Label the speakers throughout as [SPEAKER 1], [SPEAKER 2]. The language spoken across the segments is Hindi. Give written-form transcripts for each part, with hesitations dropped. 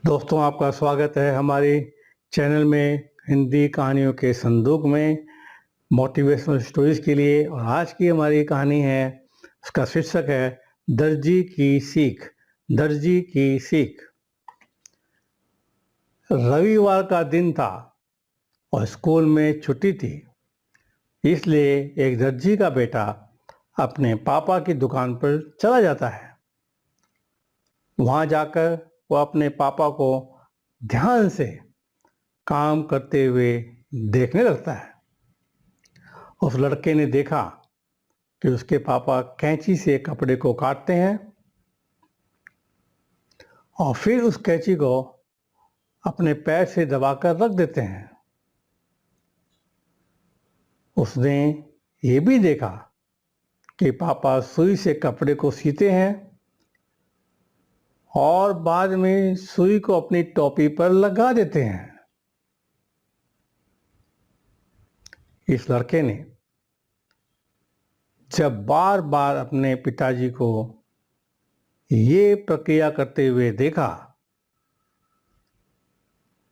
[SPEAKER 1] दोस्तों, आपका स्वागत है हमारे चैनल में हिंदी कहानियों के संदूक में मोटिवेशनल स्टोरीज के लिए। और आज की हमारी कहानी है, उसका शीर्षक है दर्जी की सीख। दर्जी की सीख। रविवार का दिन था और स्कूल में छुट्टी थी, इसलिए एक दर्जी का बेटा अपने पापा की दुकान पर चला जाता है। वहां जाकर वो अपने पापा को ध्यान से काम करते हुए देखने लगता है। उस लड़के ने देखा कि उसके पापा कैंची से कपड़े को काटते हैं और फिर उस कैंची को अपने पैर से दबाकर रख देते हैं। उसने ये भी देखा कि पापा सुई से कपड़े को सीते हैं और बाद में सुई को अपनी टोपी पर लगा देते हैं। इस लड़के ने जब बार बार अपने पिताजी को ये प्रक्रिया करते हुए देखा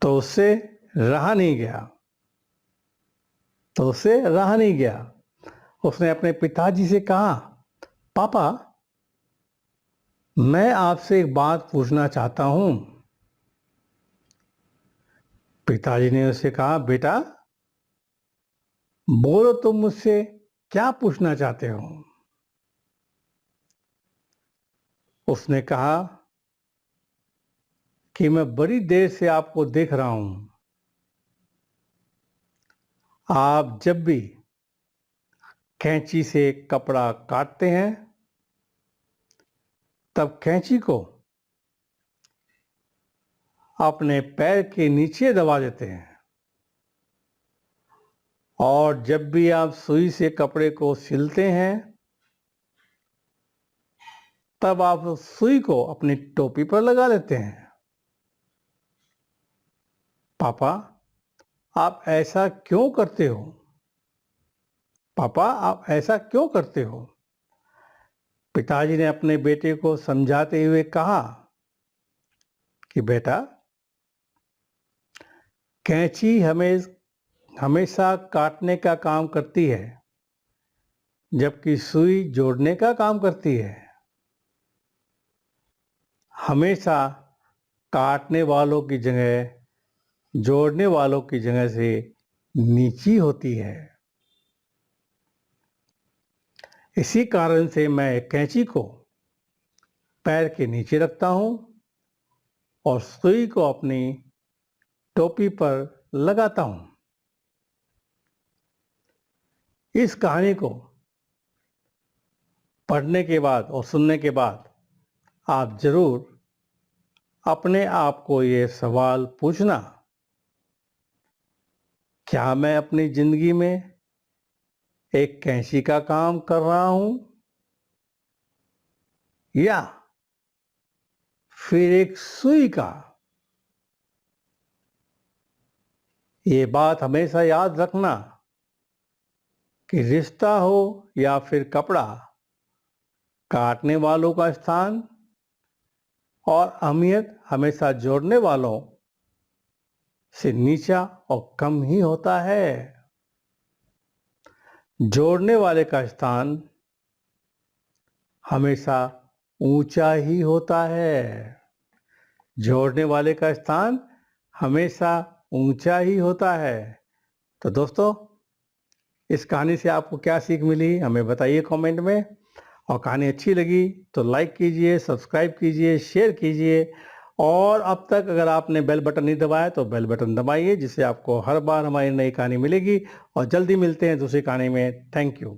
[SPEAKER 1] तो उससे रहा नहीं गया। उसने अपने पिताजी से कहा, पापा, मैं आपसे एक बात पूछना चाहता हूं। पिताजी ने उससे कहा, बेटा बोलो, तुम मुझसे क्या पूछना चाहते हो? उसने कहा कि मैं बड़ी देर से आपको देख रहा हूं। आप जब भी कैंची से कपड़ा काटते हैं तब कैंची को अपने पैर के नीचे दबा देते हैं, और जब भी आप सुई से कपड़े को सिलते हैं तब आप सुई को अपनी टोपी पर लगा लेते हैं। पापा, आप ऐसा क्यों करते हो? पापा, आप ऐसा क्यों करते हो? पिताजी ने अपने बेटे को समझाते हुए कहा कि बेटा, कैंची हमेशा काटने का काम करती है, जबकि सुई जोड़ने का काम करती है। हमेशा काटने वालों की जगह जोड़ने वालों की जगह से नीची होती है। इसी कारण से मैं कैंची को पैर के नीचे रखता हूं और सुई को अपनी टोपी पर लगाता हूं। इस कहानी को पढ़ने के बाद और सुनने के बाद आप जरूर अपने आप को ये सवाल पूछना, क्या मैं अपनी जिंदगी में एक कैंची का काम कर रहा हूं या फिर एक सुई का? ये बात हमेशा याद रखना कि रिश्ता हो या फिर कपड़ा, काटने वालों का स्थान और अहमियत हमेशा जोड़ने वालों से नीचा और कम ही होता है। जोड़ने वाले का स्थान हमेशा ऊंचा ही होता है। जोड़ने वाले का स्थान हमेशा ऊंचा ही होता है। तो दोस्तों, इस कहानी से आपको क्या सीख मिली हमें बताइए कमेंट में। और कहानी अच्छी लगी तो लाइक कीजिए, सब्सक्राइब कीजिए, शेयर कीजिए। और अब तक अगर आपने बेल बटन नहीं दबाया तो बेल बटन दबाइए, जिससे आपको हर बार हमारी नई कहानी मिलेगी। और जल्दी मिलते हैं दूसरी कहानी में। Thank you.